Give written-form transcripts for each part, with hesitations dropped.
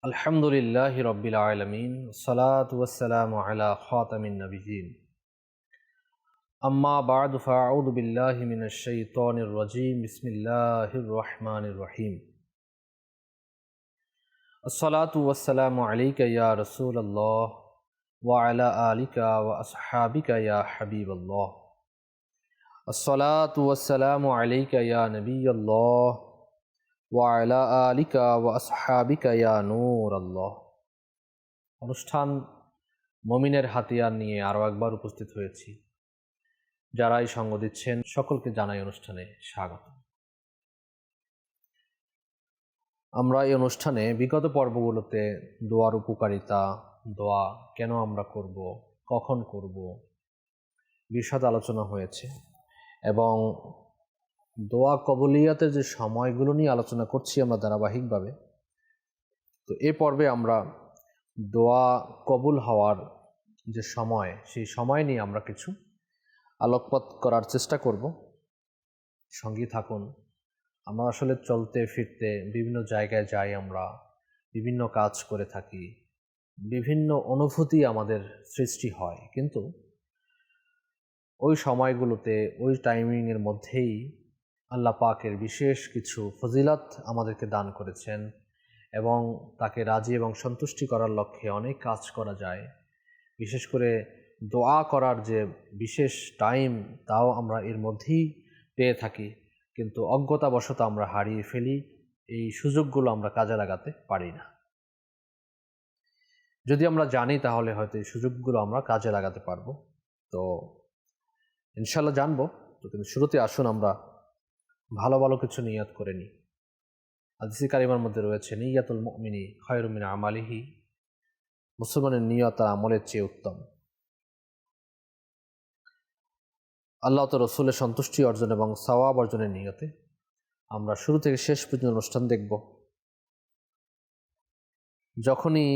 আলহামদুলিল্লাহি রব্বিল আলামিন সালাতু ওয়াসসালামু আলা খাতামিন নাবিয়্যিন আম্মা বা'দু ফাআউযু বিল্লাহি মিনাশ শাইতানির রাজীম বিসমিল্লাহির রহমানির রহিম আসসালাতু ওয়াসসালামু আলাইকা ইয়া রাসূলাল্লাহ ওয়া আলা আলিকা ওয়া আসহাবিকা ইয়া হাবিবাল্লাহ আসসালাতু ওয়াসসালামু আলাইকা ইয়া নাবিয়াল্লাহ ওয়া আলা আলিকা ওয়া আসহাবিকা ইয়া নূরাল্লাহ। অনুষ্ঠান মুমিনের হাতিয়ার নিয়ে আরও একবার উপস্থিত হয়েছি। যারাই সঙ্গ দিচ্ছেন সকলকে জানাই অনুষ্ঠানে স্বাগত। আমরা এই অনুষ্ঠানে বিগত পর্বগুলোতে দোয়ার উপকারিতা, দোয়া কেন আমরা করব, কখন করব, বিশদ আলোচনা হয়েছে এবং দোয়া কবুলিয়াতের যে সময়গুলো নিয়ে আলোচনা করছি আমরা ধারাবাহিকভাবে। তো এ পর্বে আমরা দোয়া কবুল হওয়ার যে সময়, সেই সময় নিয়ে আমরা কিছু আলোকপাত করার চেষ্টা করব। সঙ্গী থাকুন। আমরা আসলে চলতে ফিরতে বিভিন্ন জায়গায় যাই, আমরা বিভিন্ন কাজ করে থাকি, বিভিন্ন অনুভূতি আমাদের সৃষ্টি হয়, কিন্তু ওই সময়গুলোতে ওই টাইমিংয়ের মধ্যেই আল্লাহ পাকের বিশেষ কিছু ফজিলত আমাদেরকে দান করেছেন এবং তাকে রাজি এবং সন্তুষ্টি করার লক্ষ্যে অনেক কাজ করা যায়। বিশেষ করে দোয়া করার যে বিশেষ টাইম, তাও আমরা এর মধ্যেই পেয়ে থাকি, কিন্তু অজ্ঞতাবশত আমরা হারিয়ে ফেলি। এই সুযোগগুলো আমরা কাজে লাগাতে পারি না। যদি আমরা জানি তাহলে হয়তো এই সুযোগগুলো আমরা কাজে লাগাতে পারবো। তো ইনশাল্লাহ জানবো। তো কিন্তু শুরুতে আসুন আমরা ভালো ভালো কিছু নিয়ত করে নিই। হাদিসে কারিমার মধ্যে রয়েছে, নিয়াতুল মুমিনি খায়রুম মিন আমালিহি, মুসলমানের নিয়ত আর আমলের চেয়ে উত্তম। আল্লাহ তো রসুলের সন্তুষ্টি অর্জন এবং সওয়াব অর্জনের নিয়তে আমরা শুরু থেকে শেষ পর্যন্ত অনুষ্ঠান দেখব। যখনই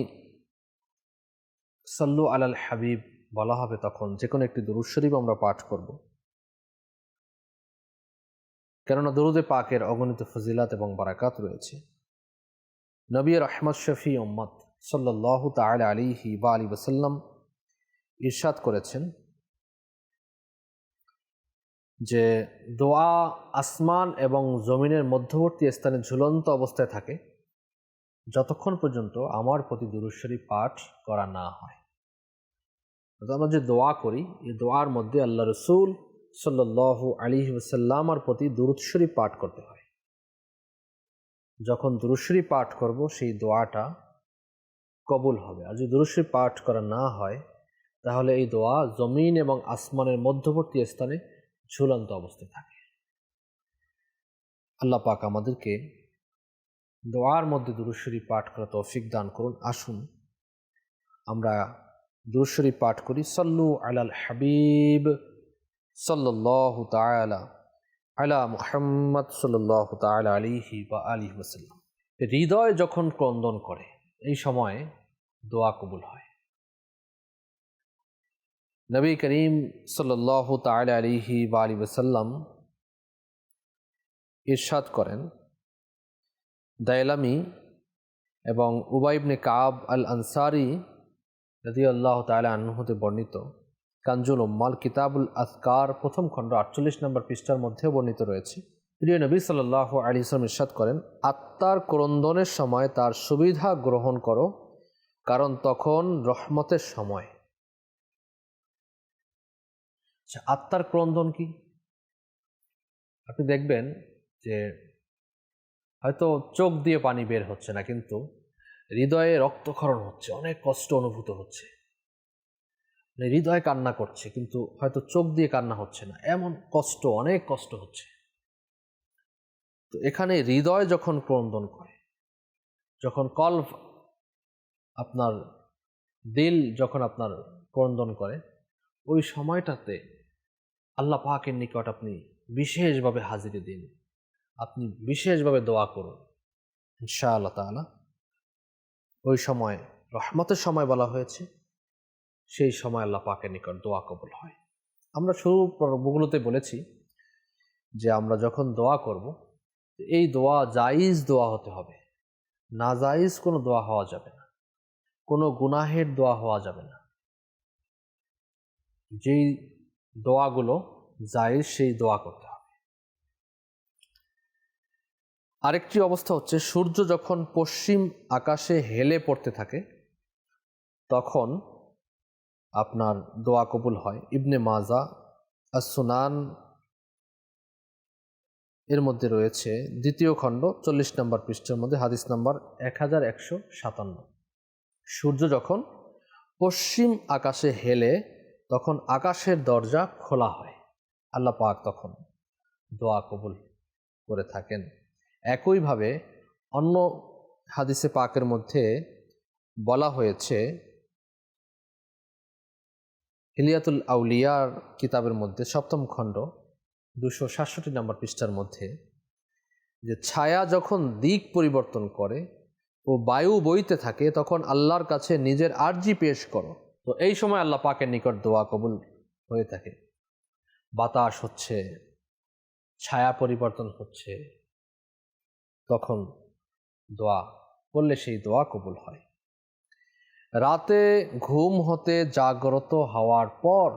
সাল্লু আলাল হাবিব বলা হবে, তখন যে কোনো একটি দুরূদ শরীফ আমরা পাঠ করব, কেননা দুরূদে পাকের অগণিত ফজিলাত এবং বারাকাত রয়েছে। নবী রহমত শফি উম্মত সাল্লাল্লাহু তাআলা আলাইহি ওয়া আলিহি ওয়াসাল্লাম ইরশাদ করেছেন যে দোয়া আসমান এবং জমিনের মধ্যবর্তী স্থানে ঝুলন্ত অবস্থায় থাকে যতক্ষণ পর্যন্ত আমার প্রতি দুরূদ শরীফ পাঠ করা না হয়। আমরা যে দোয়া করি, এই দোয়ার মধ্যে আল্লাহ রসুল সাল্লাল্লাহু আলাইহি ওয়াসাল্লামের প্রতি দুরূদ শরীফ পাঠ করতে হয়। যখন দুরূদ শরীফ পাঠ করব, সেই দোয়াটা কবুল হবে। আর যদি দুরূদ শরীফ পাঠ করা না হয়, তাহলে এই দোয়া জমিন এবং আসমানের মধ্যবর্তী স্থানে ঝুলন্ত অবস্থায় থাকে। আল্লাহ পাক আমাদেরকে দোয়ার মধ্যে দুরূদ শরীফ পাঠ করা তৌফিক দান করুন। আসুন আমরা দুরূদ শরীফ পাঠ করি। সাল্লু আলাল হাবিব সাল্লাল্লাহু তাআলা আলা মুহাম্মদ সাল্লাল্লাহু তাআলা আলাইহি ওয়া আলিহি ওয়াসাল্লাম। হৃদয় যখন ক্রন্দন করে, এই সময় দোয়া কবুল হয়। নবী করিম সাল্লাল্লাহু তাআলা আলাইহি ওয়া আলিহি ওয়াসাল্লাম ইরশাদ করেন, দাইলামি এবং উবাই ইবনে কাব আল আনসারি রাদিয়াল্লাহু তাআলা আনহু হতে বর্ণিত কানজুল উম্মাল কিতাবুল আযকার প্রথম খণ্ড 48 নম্বর পৃষ্ঠার মধ্যেও বর্ণিত রয়েছে। প্রিয় নবী সাল্লাল্লাহু আলাইহি ওয়াসাল্লাম ইরশাদ করেন, আত্মার ক্রন্দনের সময় তার সুবিধা গ্রহণ করো, কারণ তখন রহমতের সময়। আত্মার ক্রন্দন কি? আপনি দেখবেন যে হয়তো চোখ দিয়ে পানি বের হচ্ছে না, কিন্তু হৃদয়ে রক্তক্ষরণ হচ্ছে, অনেক কষ্ট অনুভূত হচ্ছে। হৃদয় কান্না করছে, কিন্তু হয়তো চোখ দিয়ে কান্না হচ্ছে না, এমন কষ্ট, অনেক কষ্ট হচ্ছে। তো এখানে হৃদয় যখন ক্রন্দন করে, যখন কলব, আপনার দিল যখন আপনার ক্রন্দন করে, ওই সময়টাতে আল্লাহ পাকের নিকট আপনি বিশেষভাবে হাজিরি দিন, আপনি বিশেষভাবে দোয়া করুন। ইনশাআল্লাহ তাআলা ওই সময় রহমতের সময় বলা হয়েছে, সেই সময় আল্লাহ পাকের নিকট দোয়া কবুল হয়। আমরা শুরু পর্বগুলোতে বলেছি যে আমরা যখন দোয়া করব, এই দোয়া জায়েজ দোয়া হতে হবে। নাজায়েজ কোনো দোয়া হওয়া যাবে না, কোনো গুনাহের দোয়া হওয়া যাবে না। যেই দোয়াগুলো জায়েজ সেই দোয়া করতে হবে। আরেকটি অবস্থা হচ্ছে সূর্য যখন পশ্চিম আকাশে হেলে পড়তে থাকে তখন আপনার দোয়া কবুল হয়। ইবনে মাজা আস-সুনান এর মধ্যে রয়েছে দ্বিতীয় খণ্ড 40 নম্বর পৃষ্ঠার মধ্যে হাদিস নাম্বার 1157। সূর্য যখন পশ্চিম আকাশে হেলে তখন আকাশের দরজা খোলা হয়, আল্লাহ পাক তখন দোয়া কবুল করে থাকেন। একইভাবে অন্য হাদিসে পাকের মধ্যে বলা হয়েছে হিলিয়াতুল আউলিয়ার কিতাবের মধ্যে 7ম খণ্ড 267 নম্বর পৃষ্ঠার মধ্যে যে ছায়া যখন দিক পরিবর্তন করে ও বায়ু বইতে থাকে তখন আল্লাহর কাছে নিজের আরজি পেশ করো। তো এই সময় আল্লাহ পাকের নিকট দোয়া কবুল হয়ে থাকে। বাতাস হচ্ছে, ছায়া পরিবর্তন হচ্ছে, তখন দোয়া করলে সেই দোয়া কবুল হয়। রাতে ঘুম হতে জাগ্রত হওয়ার পর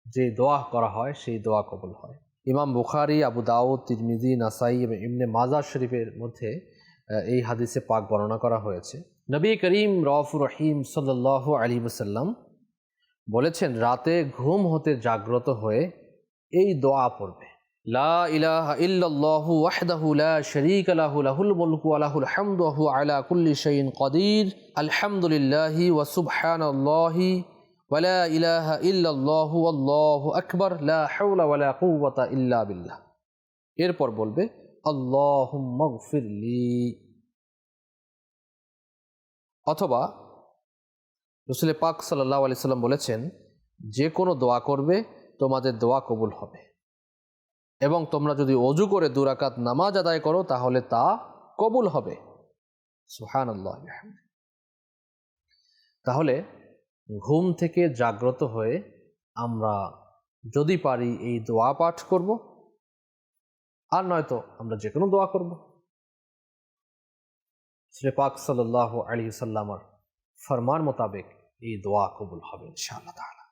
যে দোয়া করা হয় সেই দোয়া কবুল হয়। ইমাম বুখারী, আবু দাউদ, তিরমিজি, নাসাই এবং ইবনে মাজাহ শরীফের মধ্যে এই হাদিসে পাক বর্ণনা করা হয়েছে। নবী করিম রউফুর রহিম সাল্লাল্লাহু আলাইহি ওয়াসাল্লাম বলেছেন, রাতে ঘুম হতে জাগ্রত হয়ে এই দোয়া পড়বে, লা ইলাহা ইল্লাল্লাহু ওয়াহদাহু লা শারীকা লাহু লাহুল মুলকু ওয়া লাহুল হামদু ওয়া হুয়া আলা কুল্লি শাইইন কাদির, আলহামদুলিল্লাহি ওয়া সুবহানাল্লাহি ওয়া লা ইলাহা ইল্লাল্লাহু আল্লাহু আকবার, লা হাওলা ওয়া লা কুওয়াতা ইল্লা বিল্লাহ। এরপর বলবে আল্লাহুম্মা গফিরলি। অথবা রাসূল পাক সাল্লাল্লাহু আলাইহি সাল্লাম বলেছেন, যে কোনো দোয়া করবে তোমাদের দোয়া কবুল হবে, এবং তোমরা যদি ওযু করে 2 রাকাত নামাজ আদায় করো তাহলে তা কবুল হবে। সুবহানাল্লাহ। তাহলে ঘুম থেকে জাগ্রত হয়ে আমরা যদি পারি এই দোয়া পাঠ করব, আর নয়তো আমরা যে কোনো দোয়া করব। রাসূল পাক সাল্লাল্লাহু আলাইহি সাল্লামের ফরমান মোতাবেক এই দোয়া কবুল হবে ইনশাআল্লাহ তাআলা।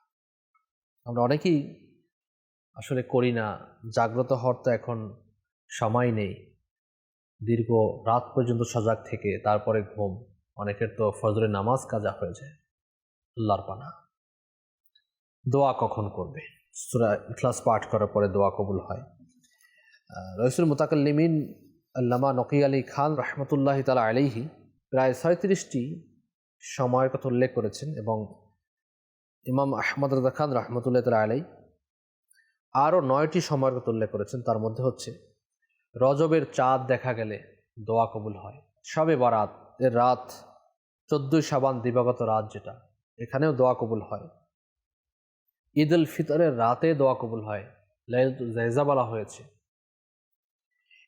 আমরা অনেকেই আসলে করি না, জাগ্রত হওয়ার তো এখন সময় নেই, দীর্ঘ রাত পর্যন্ত সজাগ থেকে তারপরে ঘুম, অনেকের তো ফজরের নামাজ কাজা হয়ে যায়। আল্লাহর পানা। দোয়া কখন করবে? সূরা ইখলাস পাঠ করার পরে দোয়া কবুল হয়। রাইসুল মুতাকাল্লিমিন আল্লামা নকি আলী খান রহমতুল্লাহ তাআলা আলাইহি প্রায় 37টি সময়ের কথা উল্লেখ করেছেন, এবং ইমাম আহমদ রাজা খান রহমতুল্লাহ তাআলা আলাইহি আরও 9টি সময়ের কথা উল্লেখ করেছেন। তার মধ্যে হচ্ছে রজবের চাঁদ দেখা গেলে দোয়া কবুল হয়, শবে বরাত এর রাত, 14 শাবান দিবাগত রাত যেটা, এখানেও দোয়া কবুল হয়। ঈদ উল ফিতরের রাতে দোয়া কবুল হয়, লাইলাতুল জায়জা বলা হয়েছে,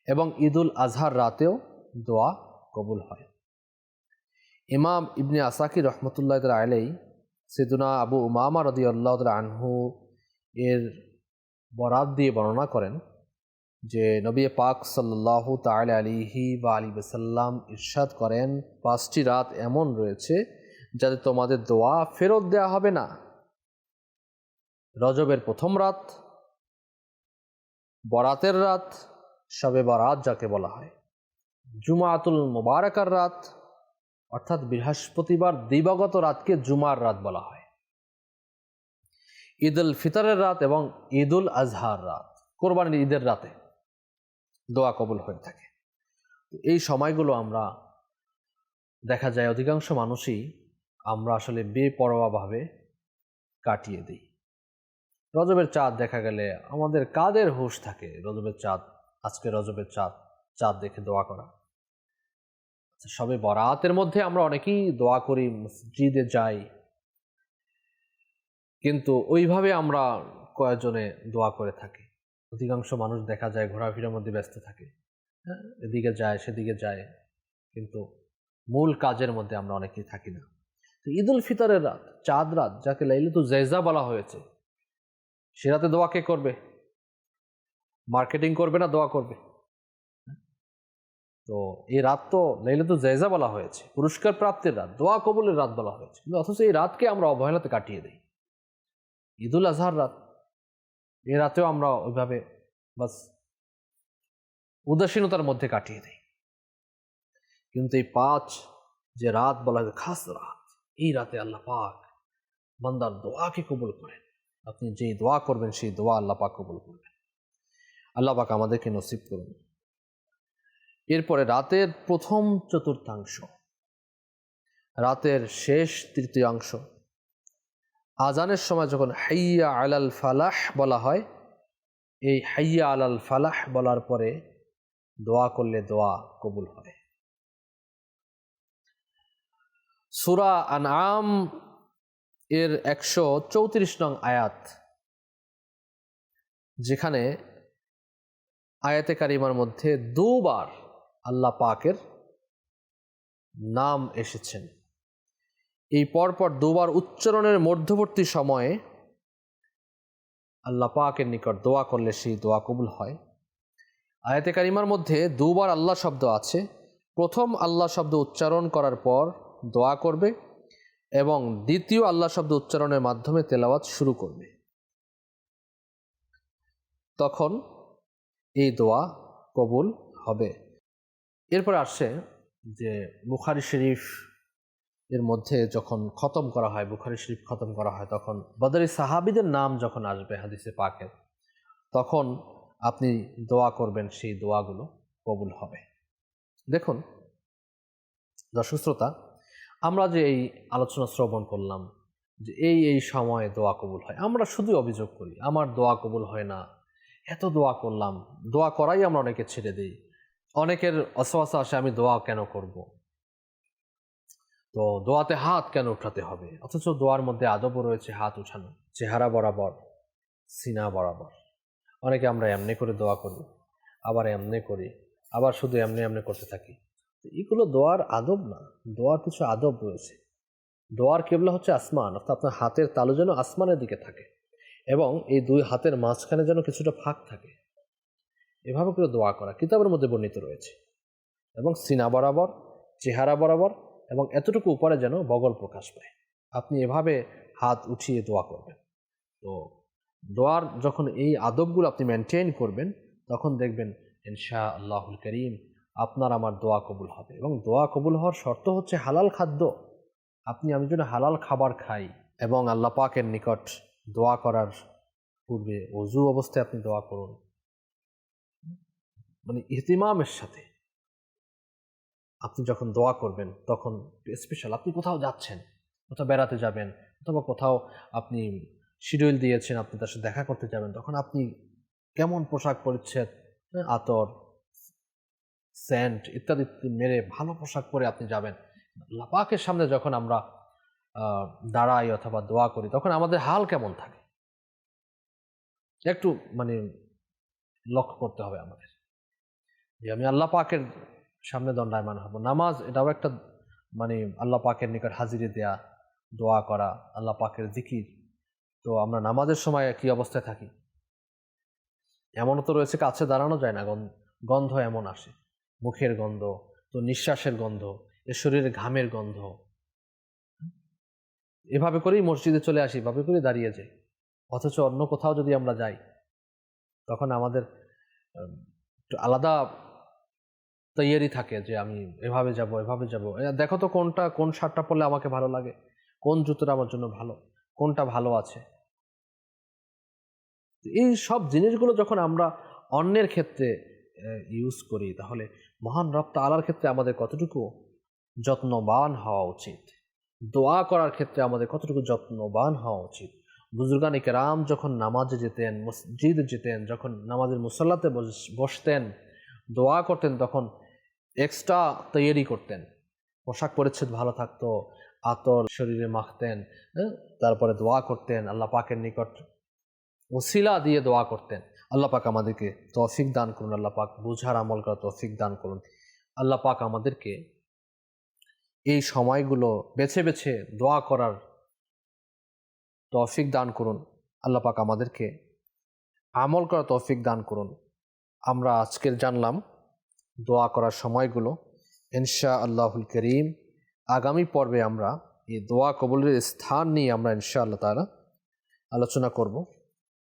এবং ঈদ উল আজহার রাতেও দোয়া কবুল হয়। ইমাম ইবনে আসাকির রহমতুল্লাহ তাআলা আলাইহি সাইয়্যিদুনা আবু উমামা রাদিয়াল্লাহু তাআলা আনহু এর বরাত দিয়ে বর্ণনা করেন যে নবী পাক সাল্লাল্লাহু তাআলা আলাইহি ওয়া আলিহি ওয়াসাল্লাম ইরশাদ করেন, 5টি রাত এমন রয়েছে যাতে তোমাদের দোয়া ফেরত দেয়া হবে না। রজবের প্রথম রাত, বরাতের রাত, শবে বরাত যাকে বলা হয়, জুমাতুল মুবারাকার রাত অর্থাৎ বৃহস্পতিবার দিবাগত রাতকে জুমার রাত বলা হয়, ঈদ উল ফিতরের রাত এবং ঈদ উল আজহার রাত, কোরবানির ঈদের রাতে দোয়া কবুল হয়ে থাকে। এই সময়গুলো আমরা দেখা যায় অধিকাংশ মানুষই আমরা আসলে বেপরোয়াভাবে কাটিয়ে দিই। রজবের চাঁদ দেখা গেলে আমাদের কাদের হুঁশ থাকে? রজবের চাঁদ, আজকে রজবের চাঁদ, চাঁদ দেখে দোয়া করা। সবে বরাতের মধ্যে আমরা অনেকেই দোয়া করি, মসজিদে যাই, কিন্তু ওইভাবে আমরা কয়েকজনে দোয়া করে থাকি। অধিকাংশ মানুষ দেখা যায় ঘোরাফেরার মধ্যে ব্যস্ত থাকে, হ্যাঁ, এদিকে যায় সেদিকে যায়, কিন্তু মূল কাজের মধ্যে আমরা অনেকেই থাকি না। তো ঈদ উল ফিতরের রাত, চাঁদ রাত যাকে লাইলাতুল জায়জা বলা হয়েছে, সে রাতে দোয়া কে করবে? মার্কেটিং করবে না দোয়া করবে? তো এই রাত তো লাইলাতুল জায়জা বলা হয়েছে, পুরস্কার প্রাপ্তির রাত, দোয়া কবুলের রাত বলা হয়েছে, কিন্তু অথচ এই রাতকে আমরা অবহেলাতে কাটিয়ে দিই। ঈদুল আজহার রাত, এই রাতেও আমরা ওইভাবে বাস উদাসীনতার মধ্যে কাটিয়ে দিই। কিন্তু এই 5 যে রাত বলা হয় খাস রাত, এই রাতে আল্লাহ পাক বান্দার দোয়াকে কবুল করেন। আপনি যেই দোয়া করবেন সেই দোয়া আল্লাহ পাক কবুল করবেন। আল্লাহ পাক আমাদেরকে নসিব করুন। এরপরে রাতের প্রথম চতুর্থাংশ, রাতের শেষ তৃতীয়াংশ, আজানের সময় যখন হাইয়া আলাল ফালাহ বলা হয়, এই হাইয়া আলাল ফালাহ বলার পরে দোয়া করলে দোয়া কবুল হয়। সূরা আনআম এর 134 নং আয়াত, যেখানে আয়াতে কারিমার মধ্যে 2 বার আল্লাহ পাকের নাম এসেছেন। এই পরপর 2 বার উচ্চারণের মধ্যবর্তী সময়ে আল্লাহ পাকের নিকট দোয়া করলে সেই দোয়া কবুল হয়। আয়াতে কারিমার মধ্যে 2 বার আল্লাহ শব্দ আছে। প্রথম আল্লাহ শব্দ উচ্চারণ করার পর দোয়া করবে এবং দ্বিতীয় আল্লাহ শব্দ উচ্চারণের মাধ্যমে তেলাওয়াত শুরু করবে, তখন এই দোয়া কবুল হবে। এরপর আসছে যে বুখারী শরীফ এর মধ্যে যখন খতম করা হয়, বুখারী শরীফ খতম করা হয়, তখন বদরি সাহাবীদের নাম যখন আসবে হাদিসে পাকের, তখন আপনি দোয়া করবেন, সেই দোয়াগুলো কবুল হবে। দেখুন দর্শক শ্রোতা, আমরা যে এই আলোচনা শ্রবণ করলাম যে এই সময়ে দোয়া কবুল হয়, আমরা শুধু অভিযোগ করি আমার দোয়া কবুল হয় না, এত দোয়া করলাম, দোয়া করাই আমরা অনেকে ছেড়ে দিই। অনেকের অসওয়াসা আসে আমি দোয়া কেন করব, তো দোয়াতে হাত কেন উঠাতে হবে, অথচ দোয়ার মধ্যে আদবও রয়েছে হাত উঠানো, চেহারা বরাবর, সিনা বরাবর। অনেকে আমরা এমনি করে দোয়া করি, আবার এমনি করি, আবার শুধু এমনি এমনি করতে থাকি। এগুলো দোয়ার আদব না, দোয়ার কিছু আদব রয়েছে। দোয়ার কেবলা হচ্ছে আসমান, অর্থাৎ আপনার হাতের তালু যেন আসমানের দিকে থাকে এবং এই 2 হাতের মাঝখানে যেন কিছুটা ফাঁক থাকে, এভাবে করে দোয়া করা কিতাবের মধ্যে বর্ণিত রয়েছে। এবং সিনা বরাবর, চেহারা বরাবর এবং এতটুকু উপরে যেন বগল প্রকাশ পায়, আপনি এভাবে হাত উঠিয়ে দোয়া করবেন। তো দোয়ার যখন এই আদবগুলো আপনি মেনটেন করবেন, তখন দেখবেন ইনশাআল্লাহুল কারীম আপনার আমার দোয়া কবুল হবে। এবং দোয়া কবুল হওয়ার শর্ত হচ্ছে হালাল খাদ্য। আপনি আমি যেন হালাল খাবার খাই, এবং আল্লাহ পাকের নিকট দোয়া করার পূর্বে ওযু অবস্থায় আপনি দোয়া করুন, মানে ইহতিমামের সাথে। আপনি যখন দোয়া করবেন তখন স্পেশাল, আপনি কোথাও যাচ্ছেন, কোথাও বেড়াতে যাবেন, অথবা কোথাও আপনি শিডিউল দিয়েছেন আপনি তার সাথে দেখা করতে যাবেন, তখন আপনি কেমন পোশাক পরিচ্ছদ, আতর, সেন্ট ইত্যাদি মেরে ভালো পোশাক পরে আপনি যাবেন। আল্লাহ পাকের সামনে যখন আমরা দাঁড়াই অথবা দোয়া করি, তখন আমাদের হাল কেমন থাকে একটু মানে লক্ষ্য করতে হবে আমাদের, যে আমি আল্লাহ পাকের সামনে দণ্ডায়মান হব। নামাজ এটাও একটা মানে আল্লাহ পাকের নিকট হাজিরি দেয়া, দোয়া করা, আল্লাহ পাকের জিকির। তো আমরা নামাজের সময় কি অবস্থায় থাকি, এমনও তো রয়েছে কাছে দাঁড়ানো যায় না, গন্ধ এমন আসে, মুখের গন্ধ, তো নিঃশ্বাসের গন্ধ, এ শরীরের ঘামের গন্ধ, এভাবে করেই মসজিদে চলে আসি, এভাবে করেই দাঁড়িয়ে যাই। অথচ অন্য কোথাও যদি আমরা যাই, তখন আমাদের একটু আলাদা তৈয়ারি থাকে যে আমি এভাবে যাব, এভাবে যাব, দেখো তো কোন শার্টটা পরলে আমাকে ভালো লাগে, কোন জুতোটা আমার জন্য ভালো, কোনটা ভালো আছে। এই সব জিনিসগুলো যখন আমরা অন্যের ক্ষেত্রে ইউজ করি, তাহলে মহান রব তাআলার ক্ষেত্রে আমাদের কতটুকু যত্নবান হওয়া উচিত, দোয়া করার ক্ষেত্রে আমাদের কতটুকু যত্নবান হওয়া উচিত। বুজুর্গানে কেরাম যখন নামাজে যেতেন, মসজিদে যেতেন, যখন নামাজের মুসল্লাতে বসতেন, দোয়া করতেন, তখন এক্সট্রা তৈয়ারি করতেন, পোশাক পরিচ্ছদ ভালো থাকতো, আতর শরীরে মাখতেন, তারপরে দোয়া করতেন, আল্লাহ পাকের নিকট ওসিলা দিয়ে দোয়া করতেন। আল্লাহ পাক আমাদেরকে তৌফিক দান করুন, আল্লাহ পাক বুঝার আমল করার তৌফিক দান করুন। আল্লাহ পাক আমাদেরকে এই সময়গুলো বেছে বেছে দোয়া করার তৌফিক দান করুন। আল্লাহ পাক আমাদেরকে আমল করার তৌফিক দান করুন। আমরা আজকের জানলাম দোয়া করার সময়গুলো ইনশা আল্লাহুল করিম আগামী পর্বে আমরা এই দোয়া কবুলের স্থান নিয়ে আমরা ইনশা আল্লাহ তাআলা আলোচনা করব।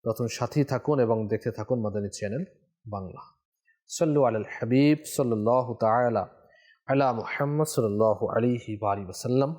তখন সাথেই থাকুন এবং দেখতে থাকুন মাদানী চ্যানেল বাংলা। সাল্লু আলাল হাবিব সাল্লাল্লাহু তাআলা আলা মুহাম্মদ সাল্লাল্লাহু আলাইহি ওয়া আলিহি ওয়াসাল্লাম।